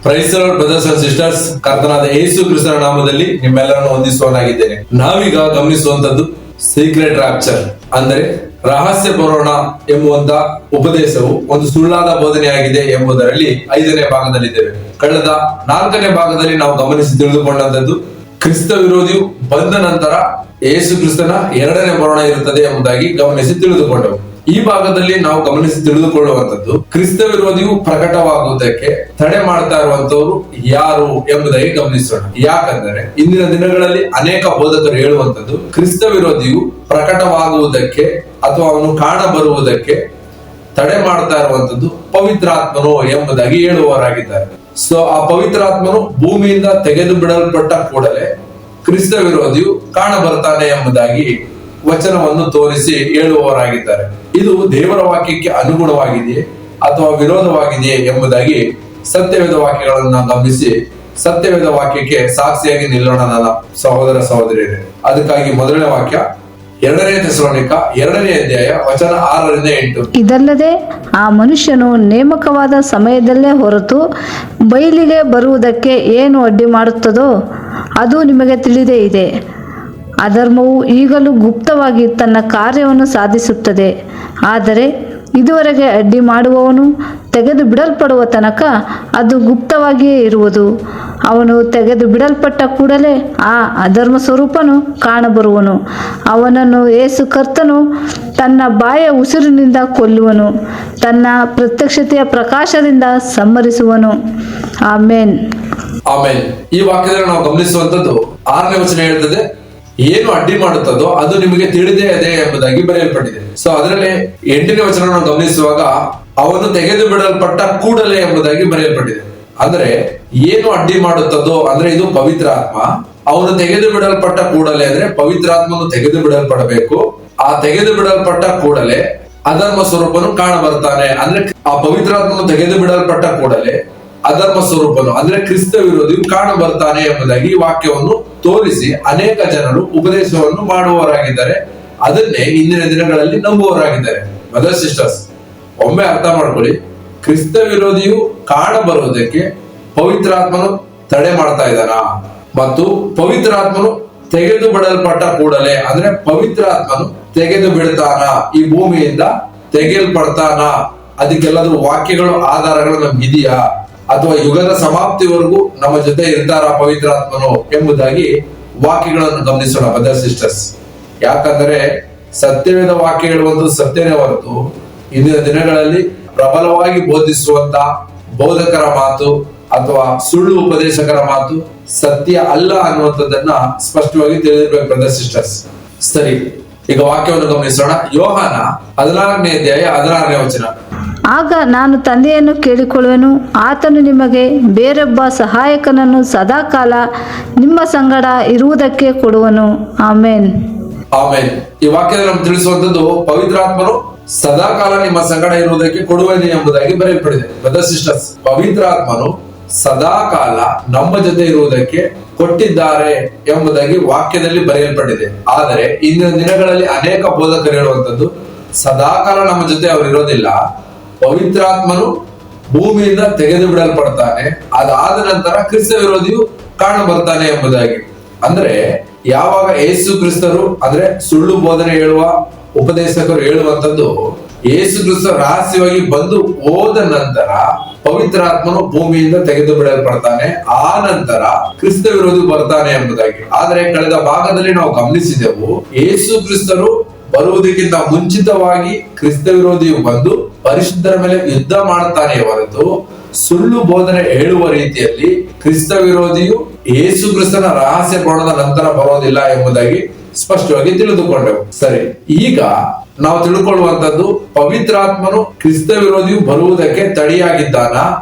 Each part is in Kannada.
Price the lord brothers and sisters. ಕರ್ತನಾದ ಯೇಸು ಕ್ರಿಸ್ತನ ನಾಮದಲ್ಲಿ ನಿಮ್ಮೆಲ್ಲರನ್ನು ವಂದಿಸುವನಾಗಿದ್ದೇನೆ. ನಾವೀಗ ಗಮನಿಸುವಂತದ್ದು ಸೀಕ್ರೆಟ್ ರಾಪ್ಚರ್, ಅಂದರೆ ರಹಸ್ಯ ಬರೋಣ ಎಂಬುವಂತ ಉಪದೇಶವು ಒಂದು ಸುಳ್ಳಾದ ಬೋಧನೆಯಾಗಿದೆ ಎಂಬುದರಲ್ಲಿ 5ನೇ ಭಾಗದಲ್ಲಿದ್ದೇವೆ. ಕಳೆದ 4ನೇ ಭಾಗದಲ್ಲಿ ನಾವು ಗಮನಿಸಿ ತಿಳಿದುಕೊಂಡಂತದ್ದು ಕ್ರಿಸ್ತ ವಿರೋಧಿಯು ಬಂದ ನಂತರ ಯೇಸು ಕ್ರಿಸ್ತನ 2ನೇ ಬರೋಣ ಇರುತ್ತದೆ ಎಂಬುದಾಗಿ ಗಮನಿಸಿ ತಿಳಿದುಕೊಂಡೆವು. ಈ ಭಾಗದಲ್ಲಿ ನಾವು ಗಮನಿಸಿ ತಿಳಿದುಕೊಳ್ಳುವಂತದ್ದು ಕ್ರಿಸ್ತ ವಿರೋಧಿಯು ಪ್ರಕಟವಾಗುವುದಕ್ಕೆ ತಡೆ ಮಾಡ್ತಾ ಇರುವಂತವರು ಯಾರು ಎಂಬುದಾಗಿ ಗಮನಿಸೋಣ. ಯಾಕಂದರೆ ಇಂದಿನ ದಿನಗಳಲ್ಲಿ ಅನೇಕ ಬೋಧಕರು ಹೇಳುವಂತದ್ದು ಕ್ರಿಸ್ತ ವಿರೋಧಿಯು ಪ್ರಕಟವಾಗುವುದಕ್ಕೆ ಅಥವಾ ಅವನು ಕಾಣ ಬರುವುದಕ್ಕೆ ತಡೆ ಮಾಡ್ತಾ ಇರುವಂತದ್ದು ಪವಿತ್ರಾತ್ಮನು ಎಂಬುದಾಗಿ ಹೇಳುವವರಾಗಿದ್ದಾರೆ. ಸೊ ಆ ಪವಿತ್ರಾತ್ಮನು ಭೂಮಿಯಿಂದ ತೆಗೆದು ಬಿಡಲ್ಪಟ್ಟ ಕೂಡಲೇ ಕ್ರಿಸ್ತ ವಿರೋಧಿಯು ಕಾಣ ಬರ್ತಾನೆ ಎಂಬುದಾಗಿ ವಚನವನ್ನು ತೋರಿಸಿ ಹೇಳುವವರಾಗಿದ್ದಾರೆ. ಇದು ದೇವರ ವಾಕ್ಯಕ್ಕೆ ಅನುಗುಣವಾಗಿದೆಯೇ ಅಥವಾ ವಿರೋಧವಾಗಿದೆಯೇ ಎಂಬುದಾಗಿ ಸತ್ಯವೇದ ವಾಕ್ಯಗಳನ್ನ ಗಮನಿಸಿ ಸತ್ಯವೇದ ವಾಕ್ಯಕ್ಕೆ ಸಾಕ್ಷಿಯಾಗಿ ನಿಲ್ಲೋಣ ನನ್ನ ಸಹೋದರ ಸಹೋದರಿಯರೇ. ಅದಕ್ಕಾಗಿ ಮೊದಲನೇ ವಾಕ್ಯ 2ನೇ ಥೆಸಲೋನಿಕ 2ನೇ ಅಧ್ಯಾಯ ವಚನ 6ರಿಂದ 8. ಇದಲ್ಲದೆ ಆ ಮನುಷ್ಯನು ನೇಮಕವಾದ ಸಮಯದಲ್ಲೇ ಹೊರತು ಬಯಲಿಗೆ ಬರುವುದಕ್ಕೆ ಏನು ಅಡ್ಡಿ ಮಾಡುತ್ತದೋ ಅದು ನಿಮಗೆ ತಿಳಿದೇ ಇದೆ. ಅಧರ್ಮವು ಈಗಲೂ ಗುಪ್ತವಾಗಿ ತನ್ನ ಕಾರ್ಯವನ್ನು ಸಾಧಿಸುತ್ತದೆ. ಆದರೆ ಇದುವರೆಗೆ ಅಡ್ಡಿ ಮಾಡುವವನು ತೆಗೆದು ಬಿಡಲ್ಪಡುವ ತನಕ ಅದು ಗುಪ್ತವಾಗಿಯೇ ಇರುವುದು. ಅವನು ತೆಗೆದು ಬಿಡಲ್ಪಟ್ಟ ಕೂಡಲೇ ಆ ಅಧರ್ಮ ಸ್ವರೂಪನು ಕಾಣಬರುವನು. ಅವನನ್ನು ಯೇಸು ಕರ್ತನು ತನ್ನ ಬಾಯ ಉಸಿರಿನಿಂದ ಕೊಲ್ಲುವನು, ತನ್ನ ಪ್ರತ್ಯಕ್ಷತೆಯ ಪ್ರಕಾಶದಿಂದ ಸಂಹರಿಸುವನು. ಆಮೇನ್. ಆಮೇನ್. ಈ ವಾಕ್ಯದಲ್ಲಿ ನಾವು ಗಮನಿಸುವಂತದ್ದು 6ನೇ ವಚನ ಹೇಳ್ತದೆ, ಏನು ಅಡ್ಡಿ ಮಾಡುತ್ತದೋ ಅದು ನಿಮಗೆ ತಿಳಿದೇ ಇದೆ ಎಂಬುದಾಗಿ ಬರೆಯಲ್ಪಟ್ಟಿದೆ. ಸೊ ಅದರಲ್ಲಿ 8ನೇ ವಚನ ನಾವು ಗಮನಿಸುವಾಗ ಅವನು ತೆಗೆದು ಬಿಡಲ್ಪಟ್ಟ ಕೂಡಲೇ ಎಂಬುದಾಗಿ ಬರೆಯಲ್ಪಟ್ಟಿದೆ. ಅಂದ್ರೆ ಏನು ಅಡ್ಡಿ ಮಾಡುತ್ತದೋ ಅಂದ್ರೆ ಇದು ಪವಿತ್ರ ಆತ್ಮ. ಅವನು ತೆಗೆದು ಬಿಡಲ್ಪಟ್ಟ ಕೂಡಲೇ ಅಂದ್ರೆ ಪವಿತ್ರಾತ್ಮನು ತೆಗೆದು ಬಿಡಲ್ಪಡಬೇಕು. ಆ ತೆಗೆದು ಬಿಡಲ್ಪಟ್ಟ ಕೂಡಲೇ ಅಧರ್ಮ ಸ್ವರೂಪನು ಕಾಣ ಬರ್ತಾನೆ. ಅಂದ್ರೆ ಆ ಪವಿತ್ರಾತ್ಮನು ತೆಗೆದು ಬಿಡಲ್ಪಟ್ಟ ಕೂಡಲೇ ಅಧರ್ಮ ಸ್ವರೂಪನು ಅಂದ್ರೆ ಕ್ರಿಸ್ತ ವಿರೋಧಿಯು ಕಾಣ ಬರ್ತಾನೆ ಎಂಬುದಾಗಿ ಈ ವಾಕ್ಯವನ್ನು ತೋರಿಸಿ ಅನೇಕ ಜನರು ಉಪದೇಶವನ್ನು ಮಾಡುವವರಾಗಿದ್ದಾರೆ. ಅದನ್ನೇ ಇಂದಿನ ದಿನಗಳಲ್ಲಿ ನಂಬುವವರಾಗಿದ್ದಾರೆ. ಬ್ರದರ್ಸ್ ಸಿಸ್ಟರ್ಸ್, ಒಮ್ಮೆ ಅರ್ಥ ಮಾಡ್ಕೊಳ್ಳಿ, ಕ್ರಿಸ್ತ ವಿರೋಧಿಯು ಕಾಣ ಬರುವುದಕ್ಕೆ ಪವಿತ್ರಾತ್ಮನು ತಡೆ ಮಾಡ್ತಾ ಇದ್ದಾನ ಮತ್ತು ಪವಿತ್ರಾತ್ಮನು ತೆಗೆದು ಬಿಡಲ್ಪಟ್ಟ ಕೂಡಲೇ ಅಂದ್ರೆ ಪವಿತ್ರಾತ್ಮನು ತೆಗೆದು ಬಿಡ್ತಾನ, ಈ ಭೂಮಿಯಿಂದ ತೆಗೆಯಲ್ಪಡ್ತಾನ, ಅದಕ್ಕೆಲ್ಲರೂ ವಾಕ್ಯಗಳು ಆಧಾರಗಳು ನಮ್ಗಿದೆಯಾ ಅಥವಾ ಯುಗದ ಸಮಾಪ್ತಿವರೆಗೂ ನಮ್ಮ ಜೊತೆ ಇರ್ತಾರ ಪವಿತ್ರಾತ್ಮನು ಎಂಬುದಾಗಿ ವಾಕ್ಯಗಳನ್ನು ಗಮನಿಸೋಣ ಬ್ರದರ್ಸ್ ಸಿಸ್ಟರ್ಸ್. ಯಾಕಂದ್ರೆ ಸತ್ಯವೇದ ವಾಕ್ಯ ಹೇಳುವಂತದ್ದು ಸತ್ಯನೇ ಹೊರತು ಇಂದಿನ ದಿನಗಳಲ್ಲಿ ಪ್ರಬಲವಾಗಿ ಬೋಧಿಸುವಂತ ಬೋಧಕರ ಮಾತು ಅಥವಾ ಸುಳ್ಳು ಉಪದೇಶಕರ ಮಾತು ಸತ್ಯ ಅಲ್ಲ ಅನ್ನುವಂಥದ್ದನ್ನ ಸ್ಪಷ್ಟವಾಗಿ ತಿಳಿದಿರ್ಬೇಕು ಬ್ರದರ್ಸ್ ಸಿಸ್ಟರ್ಸ್. ಸರಿ, ಈಗ ವಾಕ್ಯವನ್ನು ಗಮನಿಸೋಣ. ಯೋಹಾನ 14ನೇ ಅಧ್ಯಾಯ 16ನೇ ವಚನ. ಆಗ ನಾನು ತಂದೆಯನ್ನು ಕೇಳಿಕೊಳ್ಳುವೆನು, ಆತನು ನಿಮಗೆ ಬೇರೊಬ್ಬ ಸಹಾಯಕನನ್ನು ಸದಾಕಾಲ ನಿಮ್ಮ ಸಂಗಡ ಇರುವುದಕ್ಕೆ ಕೊಡುವನು. ಆಮೇನ್. ಆಮೇನ್. ಈ ವಾಕ್ಯದಲ್ಲಿ ನಮ್ಗೆ ತಿಳಿಸುವಂತದ್ದು ಪವಿತ್ರಾತ್ಮನು ಸದಾಕಾಲ ನಿಮ್ಮ ಸಂಗಡ ಇರುವುದಕ್ಕೆ ಕೊಡುವನು ಎಂಬುದಾಗಿ ಬರೆಯಲ್ಪಟ್ಟಿದೆ. ಬ್ರದರ್ಸ್ ಸಿಸ್ಟರ್ಸ್, ಪವಿತ್ರಾತ್ಮನು ಸದಾಕಾಲ ನಮ್ಮ ಜೊತೆ ಇರುವುದಕ್ಕೆ ಕೊಟ್ಟಿದ್ದಾರೆ ಎಂಬುದಾಗಿ ವಾಕ್ಯದಲ್ಲಿ ಬರೆಯಲ್ಪಟ್ಟಿದೆ. ಆದರೆ ಇಂದಿನ ದಿನಗಳಲ್ಲಿ ಅನೇಕ ಬೋಧಕರು ಹೇಳುವಂತದ್ದು ಸದಾಕಾಲ ನಮ್ಮ ಜೊತೆ ಅವರು ಇರೋದಿಲ್ಲ, ಪವಿತ್ರಾತ್ಮನು ಭೂಮಿಯಿಂದ ತೆಗೆದು ಬಿಡಲ್ಪಡ್ತಾನೆ, ಅದಾದ ನಂತರ ಕ್ರಿಸ್ತ ವಿರೋಧಿಯು ಕಾಣ ಬರ್ತಾನೆ ಎಂಬುದಾಗಿ. ಅಂದ್ರೆ ಯಾವಾಗ ಯೇಸು ಕ್ರಿಸ್ತರು ಅಂದ್ರೆ ಸುಳ್ಳು ಬೋಧನೆ ಹೇಳುವ ಉಪದೇಶಕರು ಹೇಳುವಂತದ್ದು ಯೇಸು ಕ್ರಿಸ್ತ ರಹಸ್ಯವಾಗಿ ಬಂದು ಹೋದ ನಂತರ ಪವಿತ್ರಾತ್ಮನು ಭೂಮಿಯಿಂದ ತೆಗೆದು ಬಿಡಲ್ಪಡ್ತಾನೆ, ಆ ನಂತರ ಕ್ರಿಸ್ತ ವಿರೋಧಿ ಬರ್ತಾನೆ ಎಂಬುದಾಗಿ. ಆದ್ರೆ ಕಳೆದ ಭಾಗದಲ್ಲಿ ನಾವು ಗಮನಿಸಿದೆವು, ಯೇಸು ಕ್ರಿಸ್ತರು ಬರುವುದಕ್ಕಿಂತ ಮುಂಚಿತವಾಗಿ ಕ್ರಿಸ್ತ ವಿರೋಧಿಯು ಬಂದು ಪರಿಶುದ್ಧರ ಮೇಲೆ ಯುದ್ಧ ಮಾಡ್ತಾನೆ ಹೊರತು ಸುಳ್ಳು ಬೋಧನೆ ಹೇಳುವ ರೀತಿಯಲ್ಲಿ ಕ್ರಿಸ್ತ ವಿರೋಧಿಯು ಯೇಸು ಕ್ರಿಸ್ತನ ರಹಸ್ಯ ಬರೋಣದ ನಂತರ ಬರೋದಿಲ್ಲ ಎಂಬುದಾಗಿ ಸ್ಪಷ್ಟವಾಗಿ ತಿಳಿದುಕೊಂಡೆವು. ಸರಿ, ಈಗ ನಾವು ತಿಳ್ಕೊಳ್ಳುವಂತದ್ದು ಪವಿತ್ರಾತ್ಮನು ಕ್ರಿಸ್ತ ವಿರೋಧಿಯು ಬರುವುದಕ್ಕೆ ತಡೆಯಾಗಿದ್ದಾನ,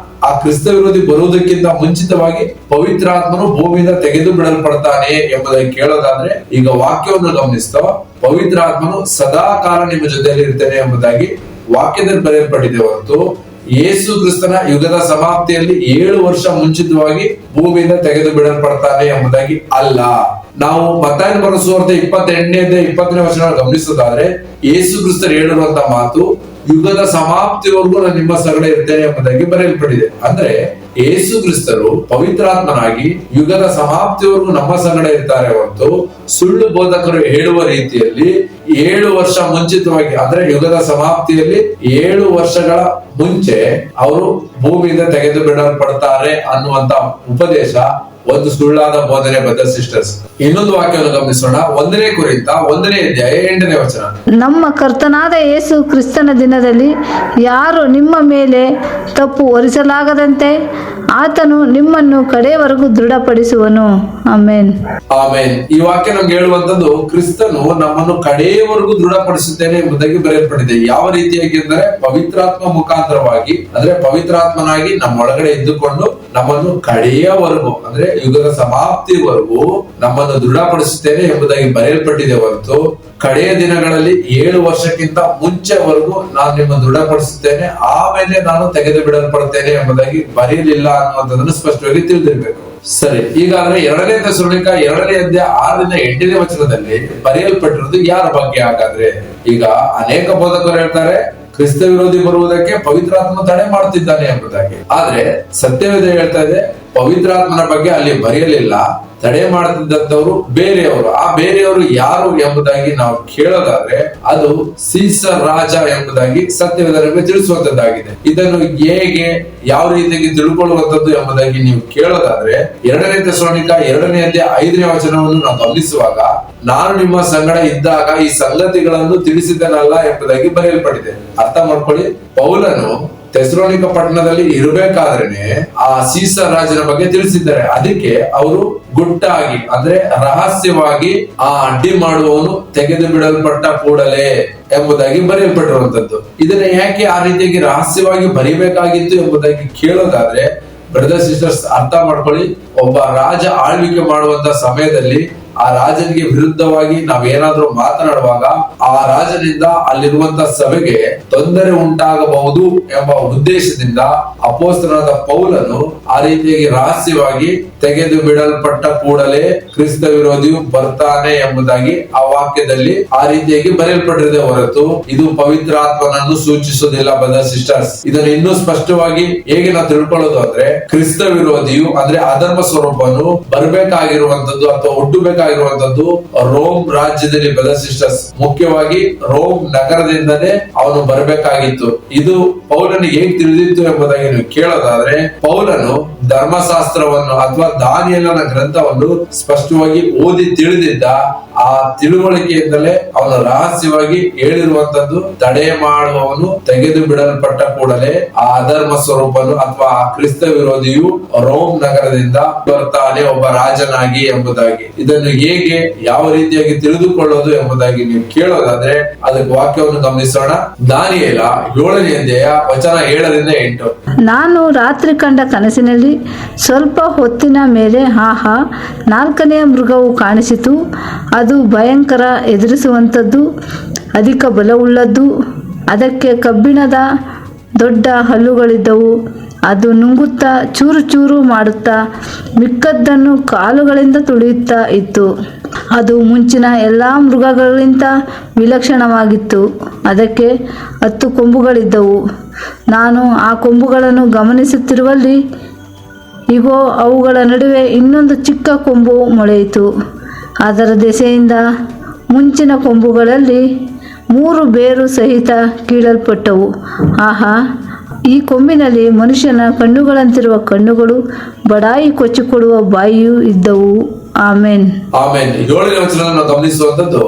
ಆ ಕ್ರಿಸ್ತ ವಿರೋಧಿ ಬರುವುದಕ್ಕಿಂತ ಮುಂಚಿತವಾಗಿ ಪವಿತ್ರಾತ್ಮನು ಭೂಮಿಯಿಂದ ತೆಗೆದು ಬಿಡಲ್ಪಡ್ತಾನೆ ಎಂಬುದಾಗಿ ಕೇಳೋದಾದ್ರೆ ಈಗ ವಾಕ್ಯವನ್ನು ಗಮನಿಸ್ತಾ ಪವಿತ್ರಾತ್ಮನು ಸದಾ ಕಾಲ ನಿಮ್ಮ ಜೊತೆಯಲ್ಲಿ ಇರ್ತೇನೆ ಎಂಬುದಾಗಿ ವಾಕ್ಯದಲ್ಲಿ ಬರೆಯಲ್ಪಟ್ಟಿದೆ ಹೊರತು ಯೇಸು ಕ್ರಿಸ್ತನ ಯುಗದ ಸಮಾಪ್ತಿಯಲ್ಲಿ 7 ವರ್ಷ ಮುಂಚಿತವಾಗಿ ಭೂಮಿಯಿಂದ ತೆಗೆದು ಬಿಡಲ್ಪಡ್ತಾನೆ ಎಂಬುದಾಗಿ ಅಲ್ಲ. ನಾವು ಮತ್ತಾಯನ ಬರೆದ ಸುವಾರ್ತೆ 28ನೇ 20ನೇ ವಚನ ಗಮನಿಸೋದಾದ್ರೆ ಯೇಸು ಕ್ರಿಸ್ತರು ಹೇಳಿರುವಂತ ಮಾತು ಯುಗದ ಸಮಾಪ್ತಿವರೆಗೂ ನಾನು ನಿಮ್ಮ ಸಂಗಡ ಇರ್ತೇನೆ ಎಂಬುದಾಗಿ ಬರೆಯಲ್ಪಟ್ಟಿದೆ. ಅಂದ್ರೆ ಯೇಸು ಕ್ರಿಸ್ತರು ಪವಿತ್ರಾತ್ಮನಾಗಿ ಯುಗದ ಸಮಾಪ್ತಿವರೆಗೂ ನಮ್ಮ ಸಂಗಡ ಇರ್ತಾರೆ ಹೊರತು ಸುಳ್ಳು ಬೋಧಕರು ಹೇಳುವ ರೀತಿಯಲ್ಲಿ 7 ವರ್ಷ ಮುಂಚಿತವಾಗಿ, ಅಂದ್ರೆ ಯುಗದ ಸಮಾಪ್ತಿಯಲ್ಲಿ 7 ವರ್ಷಗಳ ಮುಂಚೆ ಅವರು ಭೂಮಿಯಿಂದ ತೆಗೆದು ಬಿಡಲ್ಪಡ್ತಾರೆ ಅನ್ನುವಂತ ಉಪದೇಶ ಒಂದು ಸುಳ್ಳಾದ ಬೋಧನೆ ಬ್ರದರ್ ಸಿಸ್ಟರ್ಸ್. ಇನ್ನೊಂದು ವಾಕ್ಯವನ್ನು ಗಮನಿಸೋಣ. 1 ಕೊರಿಂಥ 1ನೇ ಅಧ್ಯಾಯ 8ನೇ ವಚನ. ನಮ್ಮ ಕರ್ತನಾದ ಯೇಸು ಕ್ರಿಸ್ತನ ದಿನದಲ್ಲಿ ಯಾರು ನಿಮ್ಮ ಮೇಲೆ ತಪ್ಪು ಹೊರಿಸಲಾಗದಂತೆ ಆತನು ನಿಮ್ಮನ್ನು ಕಡೆಯವರೆಗೂ ದೃಢಪಡಿಸುವನು. ಆಮೇನ್. ಆಮೇನ್. ಈ ವಾಕ್ಯ ನಮ್ಗೆ ಹೇಳುವಂತದ್ದು ಕ್ರಿಸ್ತನು ನಮ್ಮನ್ನು ಕಡೆಯವರೆಗೂ ದೃಢಪಡಿಸುತ್ತೇನೆ ಎಂಬುದಾಗಿ ಬರೆಯಲ್ಪಟ್ಟಿದೆ. ಯಾವ ರೀತಿಯಾಗಿ ಅಂದರೆ ಪವಿತ್ರಾತ್ಮ ಮುಖಾಂತರವಾಗಿ, ಅಂದ್ರೆ ಪವಿತ್ರಾತ್ಮನಾಗಿ ನಮ್ಮೊಳಗಡೆ ಇದ್ದುಕೊಂಡು ನಮ್ಮನ್ನು ಕಡೆಯವರೆಗೂ, ಅಂದ್ರೆ ಯುಗದ ಸಮಾಪ್ತಿವರೆಗೂ ನಮ್ಮನ್ನು ದೃಢಪಡಿಸುತ್ತೇನೆ ಎಂಬುದಾಗಿ ಬರೆಯಲ್ಪಟ್ಟಿದೆ ಹೊರತು ಕಡೆಯ ದಿನಗಳಲ್ಲಿ 7 ವರ್ಷಕ್ಕಿಂತ ಮುಂಚೆವರೆಗೂ ನಾನು ನಿಮ್ಮನ್ನು ದೃಢಪಡಿಸುತ್ತೇನೆ, ಆಮೇಲೆ ನಾನು ತೆಗೆದು ಬಿಡಲ್ಪಡ್ತೇನೆ ಎಂಬುದಾಗಿ ಬರೆಯಲಿಲ್ಲ ಅನ್ನುವಂಥದ್ದನ್ನು ಸ್ಪಷ್ಟವಾಗಿ ತಿಳಿದಿರಬೇಕು. ಸರಿ, ಈಗಾಗಲೇ 2ನೇ ಥೆಸಲೋನಿಕ 2ನೇ ಅಧ್ಯಾಯ 6ರಿಂದ 8ನೇ ವಚನದಲ್ಲಿ ಬರೆಯಲ್ಪಟ್ಟಿರೋದು ಯಾರ ಬಗ್ಗೆ? ಹಾಗಾದ್ರೆ ಈಗ ಅನೇಕ ಬೋಧಕರು ಹೇಳ್ತಾರೆ ಕ್ರಿಸ್ತ ವಿರೋಧಿ ಬರುವುದಕ್ಕೆ ಪವಿತ್ರಾತ್ಮ ತಡೆ ಮಾಡುತ್ತಿದ್ದಾನೆ ಎಂಬುದಾಗಿ. ಆದ್ರೆ ಸತ್ಯವೇದ ಹೇಳ್ತಾ ಇದೆ ಪವಿತ್ರಾತ್ಮನ ಬಗ್ಗೆ ಅಲ್ಲಿ ಬರೆಯಲಿಲ್ಲ, ತಡೆ ಮಾಡುತ್ತಿದ್ದಂತವರು ಬೇರೆಯವರು. ಆ ಬೇರೆಯವರು ಯಾರು ಎಂಬುದಾಗಿ ನಾವು ಕೇಳೋದಾದ್ರೆ ಅದು ಸೀಸರ್ ರಾಜ ಎಂಬುದಾಗಿ ಸತ್ಯವೇದ ನಮಗೆ ತಿಳಿಸುವಂತದ್ದಾಗಿದೆ. ಇದನ್ನು ಹೇಗೆ ಯಾವ ರೀತಿಯಾಗಿ ತಿಳ್ಕೊಳ್ಳುವಂತದ್ದು ಎಂಬುದಾಗಿ ನೀವು ಕೇಳೋದಾದ್ರೆ 2ನೇ ಥೆಸಲೋನಿಕ 2ನೇ ಅಧ್ಯಾಯ 5ನೇ ವಚನವನ್ನು ನಾವು ಗಮನಿಸುವಾಗ, ನಾನು ನಿಮ್ಮ ಸಂಗಡ ಇದ್ದಾಗ ಈ ಸಂಗತಿಗಳನ್ನು ತಿಳಿಸಿದನಲ್ಲ ಎಂಬುದಾಗಿ ಬರೆಯಲ್ಪಟ್ಟಿದೆ. ಅರ್ಥ ಮಾಡ್ಕೊಳ್ಳಿ, ಪೌಲನು ಥೆಸಲೋನಿಕ ಪಟ್ಟಣದಲ್ಲಿ ಇರಬೇಕಾದ್ರೇನೆ ಆ ಸೀಸರ್ ರಾಜನ ಬಗ್ಗೆ ತಿಳಿಸಿದ್ದಾರೆ. ಅದಕ್ಕೆ ಅವರು ಗುಟ್ಟಾಗಿ, ಅಂದ್ರೆ ರಹಸ್ಯವಾಗಿ ಆ ಅಡ್ಡಿ ಮಾಡುವವನು ತೆಗೆದು ಬಿಡಲ್ಪಟ್ಟ ಕೂಡಲೇ ಎಂಬುದಾಗಿ ಬರೆಯಲ್ಪಟ್ಟಿರುವಂತದ್ದು. ಇದನ್ನ ಯಾಕೆ ಆ ರೀತಿಯಾಗಿ ರಹಸ್ಯವಾಗಿ ಬರೀಬೇಕಾಗಿತ್ತು ಎಂಬುದಾಗಿ ಕೇಳೋದಾದ್ರೆ ಬ್ರದರ್ ಸಿಸ್ಟರ್ಸ್ ಅರ್ಥ ಮಾಡ್ಕೊಳ್ಳಿ, ಒಬ್ಬ ರಾಜ ಆಳ್ವಿಕೆ ಮಾಡುವಂತ ಸಮಯದಲ್ಲಿ ಆ ರಾಜನಿಗೆ ವಿರುದ್ಧವಾಗಿ ನಾವೇನಾದ್ರೂ ಮಾತನಾಡುವಾಗ ಆ ರಾಜನಿಂದ ಅಲ್ಲಿರುವಂತ ಸಭೆಗೆ ತೊಂದರೆ ಉಂಟಾಗಬಹುದು ಎಂಬ ಉದ್ದೇಶದಿಂದ ಅಪೊಸ್ತಲನಾದ ಪೌಲನು ಆ ರೀತಿಯಾಗಿ ರಹಸ್ಯವಾಗಿ ತೆಗೆದು ಬಿಡಲ್ಪಟ್ಟ ಕೂಡಲೇ ಕ್ರಿಸ್ತ ವಿರೋಧಿಯು ಬರ್ತಾನೆ ಎಂಬುದಾಗಿ ಆ ವಾಕ್ಯದಲ್ಲಿ ಆ ರೀತಿಯಾಗಿ ಬರೆಯಲ್ಪಟ್ಟಿದೆ ಹೊರತು ಇದು ಪವಿತ್ರಾತ್ಮನನ್ನು ಸೂಚಿಸುವುದಿಲ್ಲ ಬ್ರದರ್ ಸಿಸ್ಟರ್ಸ್. ಇದನ್ನು ಇನ್ನೂ ಸ್ಪಷ್ಟವಾಗಿ ಹೇಗೆ ನಾವು ತಿಳ್ಕೊಳ್ಳೋದು ಅಂದ್ರೆ ಕ್ರಿಸ್ತ ವಿರೋಧಿಯು ಅಂದ್ರೆ ಅಧರ್ಮ ಸ್ವರೂಪನು ಬರ್ಬೇಕಾಗಿರುವಂತದ್ದು ಅಥವಾ ಹುಟ್ಟಬೇಕಾಗಿರುವಂತದ್ದು ರೋಮ್ ರಾಜ್ಯದಲ್ಲಿ ಬ್ರದರ್ ಸಿಸ್ಟರ್ಸ್, ಮುಖ್ಯವಾಗಿ ರೋಮ್ ನಗರದಿಂದಲೇ ಅವನು ಬರಬೇಕಾಗಿತ್ತು. ಇದು ಪೌಲನಿಗೆ ಹೇಗೆ ತಿಳಿದಿತ್ತು ಎಂಬುದಾಗಿ ನೀವು ಕೇಳೋದಾದ್ರೆ ಪೌಲನು ಧರ್ಮಶಾಸ್ತ್ರವನ್ನು ಅಥವಾ ದಾನಿಯೇಲನ ಗ್ರಂಥವನ್ನು ಸ್ಪಷ್ಟವಾಗಿ ಓದಿ ತಿಳಿದಿದ್ದ. ಆ ತಿಳುವಳಿಕೆಯಿಂದಲೇ ಅವನು ರಹಸ್ಯವಾಗಿ ಹೇಳಿರುವಂತದ್ದು ತಡೆ ಮಾಡುವವನು ತೆಗೆದು ಬಿಡಲ್ಪಟ್ಟ ಕೂಡಲೇ ಆ ಅಧರ್ಮ ಸ್ವರೂಪನು ಅಥವಾ ಆ ಕ್ರಿಸ್ತ ವಿರೋಧಿಯು ರೋಮ್ ನಗರದಿಂದ ಬರ್ತಾನೆ ಒಬ್ಬ ರಾಜನಾಗಿ ಎಂಬುದಾಗಿ. ಇದನ್ನು ಹೇಗೆ ಯಾವ ರೀತಿಯಾಗಿ ತಿಳಿದುಕೊಳ್ಳೋದು ಎಂಬುದಾಗಿ ನೀವು ಕೇಳೋದಾದ್ರೆ ಅದಕ್ಕೆ ವಾಕ್ಯವನ್ನು ಗಮನಿಸೋಣ. ದಾನಿಯೇಲ 7ನೇ ಅಧ್ಯಾಯ ವಚನ 7ರಿಂದ 8. ನಾನು ರಾತ್ರಿ ಕಂಡ ಕನಸಿನಲ್ಲಿ ಸ್ವಲ್ಪ ಹೊತ್ತಿನ ಮೇಲೆ ಆಹಾ 4ನೇ ಮೃಗವು ಕಾಣಿಸಿತು. ಅದು ಭಯಂಕರ, ಎದುರಿಸುವಂಥದ್ದು, ಅಧಿಕ ಬಲವುಳ್ಳದ್ದು. ಅದಕ್ಕೆ ಕಬ್ಬಿಣದ ದೊಡ್ಡ ಹಲ್ಲುಗಳಿದ್ದವು. ಅದು ನುಂಗುತ್ತಾ ಚೂರು ಚೂರು ಮಾಡುತ್ತಾ ಮಿಕ್ಕದ್ದನ್ನು ಕಾಲುಗಳಿಂದ ತುಳಿಯುತ್ತಾ ಇತ್ತು. ಅದು ಮುಂಚಿನ ಎಲ್ಲ ಮೃಗಗಳಿಗಿಂತ ವಿಲಕ್ಷಣವಾಗಿತ್ತು. ಅದಕ್ಕೆ 10 ಕೊಂಬುಗಳಿದ್ದವು. ನಾನು ಆ ಕೊಂಬುಗಳನ್ನು ಗಮನಿಸುತ್ತಿರುವಲ್ಲಿ ಇಗೋ, ಅವುಗಳ ನಡುವೆ ಇನ್ನೊಂದು ಚಿಕ್ಕ ಕೊಂಬು ಮೊಳೆಯಿತು. ಅದರ ದೆಸೆಯಿಂದ ಮುಂಚಿನ ಕೊಂಬುಗಳಲ್ಲಿ 3 ಬೇರು ಸಹಿತ ಕೀಳಲ್ಪಟ್ಟವು. ಆಹಾ, ಈ ಕೊಂಬಿನಲ್ಲಿ ಮನುಷ್ಯನ ಕಣ್ಣುಗಳಂತಿರುವ ಕಣ್ಣುಗಳು, ಬಡಾಯಿ ಕೊಚ್ಚಿಕೊಡುವ ಬಾಯಿಯೂ ಇದ್ದವು. ಆಮೇನ್. ಆಮೇನ್. 7ನೇ ವಚನವನ್ನು ಗಮನಿಸುವಂತದ್ದು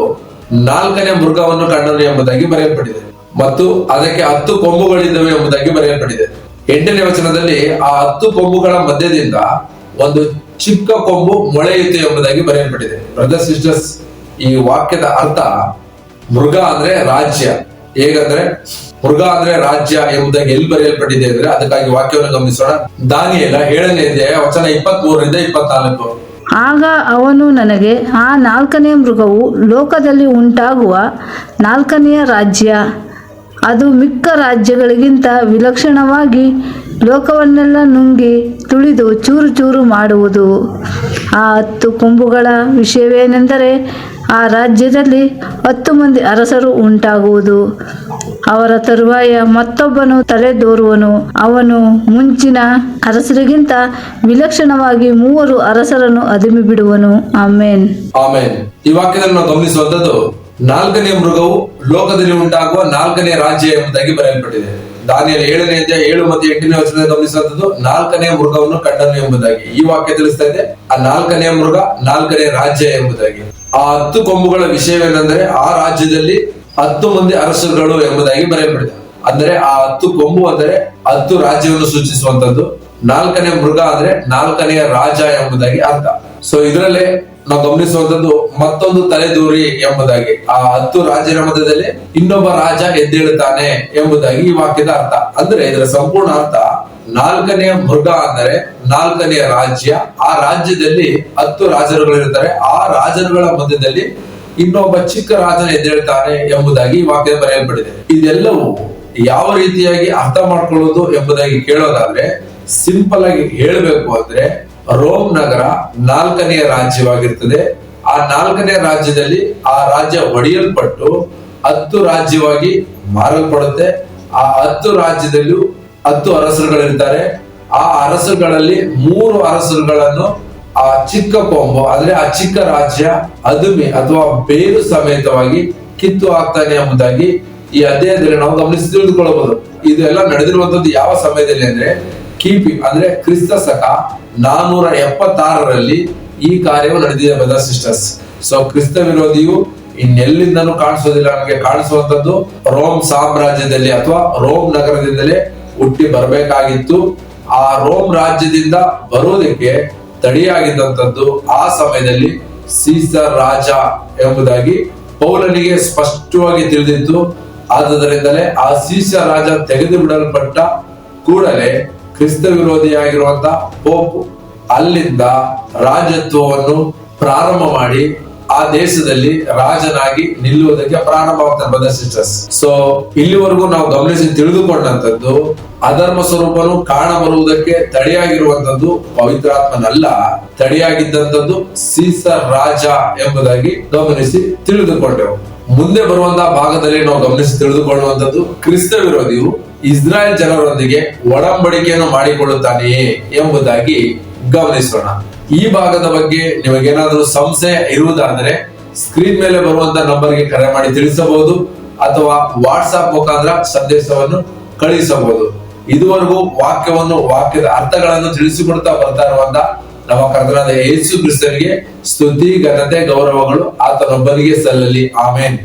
4ನೇ ಮೃಗವನ್ನು ಕಂಡನು ಎಂಬುದಾಗಿ ಬರೆಯಲ್ಪಟ್ಟಿದೆ ಮತ್ತು ಅದಕ್ಕೆ 10 ಕೊಂಬುಗಳಿದ್ದವು ಎಂಬುದಾಗಿ ಬರೆಯಲ್ಪಟ್ಟಿದೆ. 8ನೇ ವಚನದಲ್ಲಿ ಆ 10 ಕೊಂಬುಗಳ ಮಧ್ಯದಿಂದ ಒಂದು ಚಿಕ್ಕ ಕೊಂಬು ಮೊಳೆಯಿತು ಎಂಬುದಾಗಿ ಬರೆಯಲ್ಪಟ್ಟಿದೆ. ಬ್ರದರ್ ಸಿಸ್ಟರ್ಸ್, ಈ ವಾಕ್ಯದ ಅರ್ಥ ಮೃಗ ಅಂದ್ರೆ ರಾಜ್ಯ. ಹೇಗಂದ್ರೆ ಮೃಗ ಅಂದ್ರೆ ರಾಜ್ಯ ಎಂಬುದಾಗಿ ಎಲ್ಲಿ ಬರೆಯಲ್ಪಟ್ಟಿದೆ ಅಂದ್ರೆ ಅದಕ್ಕಾಗಿ ವಾಕ್ಯವನ್ನು ಗಮನಿಸೋಣ. ದಾನಿಯೇಲ 7ನೇ ಅಧ್ಯಾಯ ವಚನ 23ರಿಂದ 24. ಆಗ ಅವನು ನನಗೆ, ಆ 4ನೇ ಮೃಗವು ಲೋಕದಲ್ಲಿ ಉಂಟಾಗುವ 4ನೆಯ ರಾಜ್ಯ. ಅದು ಮಿಕ್ಕ ರಾಜ್ಯಗಳಿಗಿಂತ ವಿಲಕ್ಷಣವಾಗಿ ಲೋಕವನ್ನೆಲ್ಲ ನುಂಗಿ ತುಳಿದು ಚೂರು ಚೂರು ಮಾಡುವುದು. ಆ 10 ಕೊಂಬುಗಳ ವಿಷಯವೇನೆಂದರೆ ಆ ರಾಜ್ಯದಲ್ಲಿ 10 ಮಂದಿ ಅರಸರು ಉಂಟಾಗುವುದು. ಅವರ ತರುವಾಯ ಮತ್ತೊಬ್ಬನು ತಲೆದೋರುವನು, ಅವನು ಮುಂಚಿನ ಅರಸರಿಗಿಂತ ವಿಲಕ್ಷಣವಾಗಿ 3 ಅರಸರನ್ನು ಅದಿಮಿ ಬಿಡುವನು. ಆಮೇನ್. ಆಮೇನ್. ಈ ವಾಕ್ಯದಲ್ಲಿ ನಾವು ಗಮನಿಸುವಂತದ್ದು 4ನೇ ಮೃಗವು ಲೋಕದಲ್ಲಿ ಉಂಟಾಗುವ 4ನೇ ರಾಜ್ಯ ಎಂಬುದಾಗಿ ಬರೆಯಲ್ಪಟ್ಟಿದೆ. ದಾನಿಯೇಲ 7ನೇ ಅಧ್ಯಾಯ 7 ಮತ್ತು 8ನೇ ವಚನದಲ್ಲಿ ಗಮನಿಸುವಂತದ್ದು 4ನೇ ಮೃಗವನ್ನು ಕಂಡನು ಎಂಬುದಾಗಿ. ಈ ವಾಕ್ಯ ತಿಳಿಸ್ತಾ ಇದೆ ಆ 4ನೇ ಮೃಗ 4ನೇ ರಾಜ್ಯ ಎಂಬುದಾಗಿ. ಆ 10 ಕೊಂಬುಗಳ ವಿಷಯವೇನೆಂದರೆ ಆ ರಾಜ್ಯದಲ್ಲಿ 10 ಮಂದಿ ಅರಸರುಗಳು ಎಂಬುದಾಗಿ ಬರೆಯಲ್ಪಟ್ಟಿದೆ. ಅಂದ್ರೆ ಆ 10 ಕೊಂಬು ಅಂದರೆ 10 ರಾಜ್ಯವನ್ನು ಸೂಚಿಸುವಂತದ್ದು. 4ನೇ ಮೃಗ ಅಂದ್ರೆ 4ನೇ ರಾಜ ಎಂಬುದಾಗಿ ಅರ್ಥ. ಸೊ ಇದರಲ್ಲೇ ನಾವು ಗಮನಿಸುವಂತದ್ದು ಮತ್ತೊಂದು ತಲೆದೂರಿ ಎಂಬುದಾಗಿ. ಆ 10 ರಾಜ್ಯರ ಮಧ್ಯದಲ್ಲಿ ಇನ್ನೊಬ್ಬ ರಾಜ ಎದ್ದೇಳುತ್ತಾನೆ ಎಂಬುದಾಗಿ ಈ ವಾಕ್ಯದ ಅರ್ಥ. ಅಂದ್ರೆ ಇದರ ಸಂಪೂರ್ಣ ಅರ್ಥ 4ನೇ ಮೃಗ ಅಂದರೆ 4ನೇ ರಾಜ್ಯ. ಆ ರಾಜ್ಯದಲ್ಲಿ 10 ರಾಜರುಗಳಿರ್ತಾರೆ. ಆ ರಾಜರುಗಳ ಮಧ್ಯದಲ್ಲಿ ಇನ್ನೊಬ್ಬ ಚಿಕ್ಕ ರಾಜನ ಎದ್ದೇಳ್ತಾನೆ ಎಂಬುದಾಗಿ ಈ ವಾಕ್ಯ ಬರೆಯಲ್ಪಟ್ಟಿದೆ. ಇದೆಲ್ಲವೂ ಯಾವ ರೀತಿಯಾಗಿ ಅರ್ಥ ಮಾಡ್ಕೊಳ್ಳೋದು ಎಂಬುದಾಗಿ ಕೇಳೋದಾದ್ರೆ ಸಿಂಪಲ್ ಆಗಿ ಹೇಳಬೇಕು ಅಂದ್ರೆ ರೋಮ್ ನಗರ 4ನೇ ರಾಜ್ಯವಾಗಿರ್ತದೆ. ಆ 4ನೇ ರಾಜ್ಯದಲ್ಲಿ ಆ ರಾಜ್ಯ ಒಡೆಯಲ್ಪಟ್ಟು 10 ರಾಜ್ಯವಾಗಿ ಮಾರಲ್ಪಡುತ್ತೆ. ಆ 10 ರಾಜ್ಯದಲ್ಲೂ 10 ಅರಸರುಗಳಿರ್ತಾರೆ. ಆ ಅರಸರುಗಳಲ್ಲಿ 3 ಅರಸರುಗಳನ್ನು ಆ ಚಿಕ್ಕ ಕೊಂಬು ಅಂದ್ರೆ ಆ ಚಿಕ್ಕ ರಾಜ್ಯ ಅದುಮಿ ಅಥವಾ ಬೇರು ಸಮೇತವಾಗಿ ಕಿತ್ತು ಹಾಕ್ತಾನೆ ಎಂಬುದಾಗಿ ಈ ಅಧ್ಯಾಯದಲ್ಲಿ ನಾವು ಗಮನಿಸಿ ತಿಳಿದುಕೊಳ್ಳಬಹುದು. ಇದೆಲ್ಲ ನಡೆದಿರುವಂತದ್ದು ಯಾವ ಸಮಯದಲ್ಲಿ ಅಂದ್ರೆ ಕಿಪಿ ಅಂದ್ರೆ ಕ್ರಿಸ್ತ ಶಕ 476ರಲ್ಲಿ ಈ ಕಾರ್ಯವು ನಡೆದಿದೆ ಬ್ರದರ್ ಸಿಸ್ಟರ್ಸ್. ಸೊ ಕ್ರಿಸ್ತ ವಿರೋಧಿಯು ಇನ್ನೆಲ್ಲಿಂದನೂ ಕಾಣಿಸೋದಿಲ್ಲ. ನಮಗೆ ಕಾಣಿಸುವಂತದ್ದು ರೋಮ್ ಸಾಮ್ರಾಜ್ಯದಲ್ಲಿ ಅಥವಾ ರೋಮ್ ನಗರದಿಂದಲೇ ಹುಟ್ಟಿ ಬರಬೇಕಾಗಿತ್ತು. ಆ ರೋಮ್ ರಾಜ್ಯದಿಂದ ಬರೋದಕ್ಕೆ ತಡೆಯಾಗಿದ್ದಂಥದ್ದು ಆ ಸಮಯದಲ್ಲಿ ಸೀಸರ್ ರಾಜ ಎಂಬುದಾಗಿ ಪೌಲನಿಗೆ ಸ್ಪಷ್ಟವಾಗಿ ತಿಳಿದಿತ್ತು. ಆದ್ದರಿಂದಲೇ ಆ ಸೀಸರ್ ರಾಜ ತೆಗೆದು ಬಿಡಲ್ಪಟ್ಟ ಕೂಡಲೇ ಕ್ರಿಸ್ತ ವಿರೋಧಿಯಾಗಿರುವಂತ ಪೋಪ್ ಅಲ್ಲಿಂದ ರಾಜತ್ವವನ್ನು ಪ್ರಾರಂಭ ಮಾಡಿ ಆ ದೇಶದಲ್ಲಿ ರಾಜನಾಗಿ ನಿಲ್ಲುವುದಕ್ಕೆ ಪ್ರಾರಂಭವಾಗ್ತಾರೆ ಬ್ರದರ್ ಸಿಸ್ಟರ್ಸ್. ಸೊ ಇಲ್ಲಿವರೆಗೂ ನಾವು ಗಮನಿಸಿ ತಿಳಿದುಕೊಂಡಂತದ್ದು ಅಧರ್ಮ ಸ್ವರೂಪನು ಕಾಣಬರುವುದಕ್ಕೆ ತಡೆಯಾಗಿರುವಂತದ್ದು ಪವಿತ್ರಾತ್ಮನಲ್ಲ, ತಡೆಯಾಗಿದ್ದಂಥದ್ದು ಸೀಸರ್ ರಾಜ ಎಂಬುದಾಗಿ ಗಮನಿಸಿ ತಿಳಿದುಕೊಂಡೆವು. ಮುಂದೆ ಬರುವಂತಹ ಭಾಗದಲ್ಲಿ ನಾವು ಗಮನಿಸಿ ತಿಳಿದುಕೊಳ್ಳುವಂತದ್ದು ಕ್ರಿಸ್ತ ವಿರೋಧಿಯು ಇಸ್ರಾಯೇಲ್ ಜನರೊಂದಿಗೆ ಒಡಂಬಡಿಕೆಯನ್ನು ಮಾಡಿಕೊಳ್ಳುತ್ತಾನೆಯೇ ಎಂಬುದಾಗಿ ಗಮನಿಸೋಣ. ಈ ಭಾಗದ ಬಗ್ಗೆ ನಿಮಗೇನಾದ್ರೂ ಸಂಶಯ ಇರುವುದಾದರೆ ಸ್ಕ್ರೀನ್ ಮೇಲೆ ಬರುವಂತ ನಂಬರ್ಗೆ ಕರೆ ಮಾಡಿ ತಿಳಿಸಬಹುದು ಅಥವಾ ವಾಟ್ಸ್ಆಪ್ ಮುಖಾಂತರ ಸಂದೇಶವನ್ನು ಕಳುಹಿಸಬಹುದು. ಇದುವರೆಗೂ ವಾಕ್ಯದ ಅರ್ಥಗಳನ್ನು ತಿಳಿಸಿಕೊಡ್ತಾ ಬರ್ತಾ ಇರುವಂತ ನಮ್ಮ ಕರ್ತನಾದ ಯೇಸು ಕ್ರಿಸ್ತನಿಗೆ ಸ್ತುತಿ ಘನತೆ ಗೌರವಗಳು ಆತನೊಬ್ಬನಿಗೆ ಸಲ್ಲಲಿ. ಆಮೇನ್.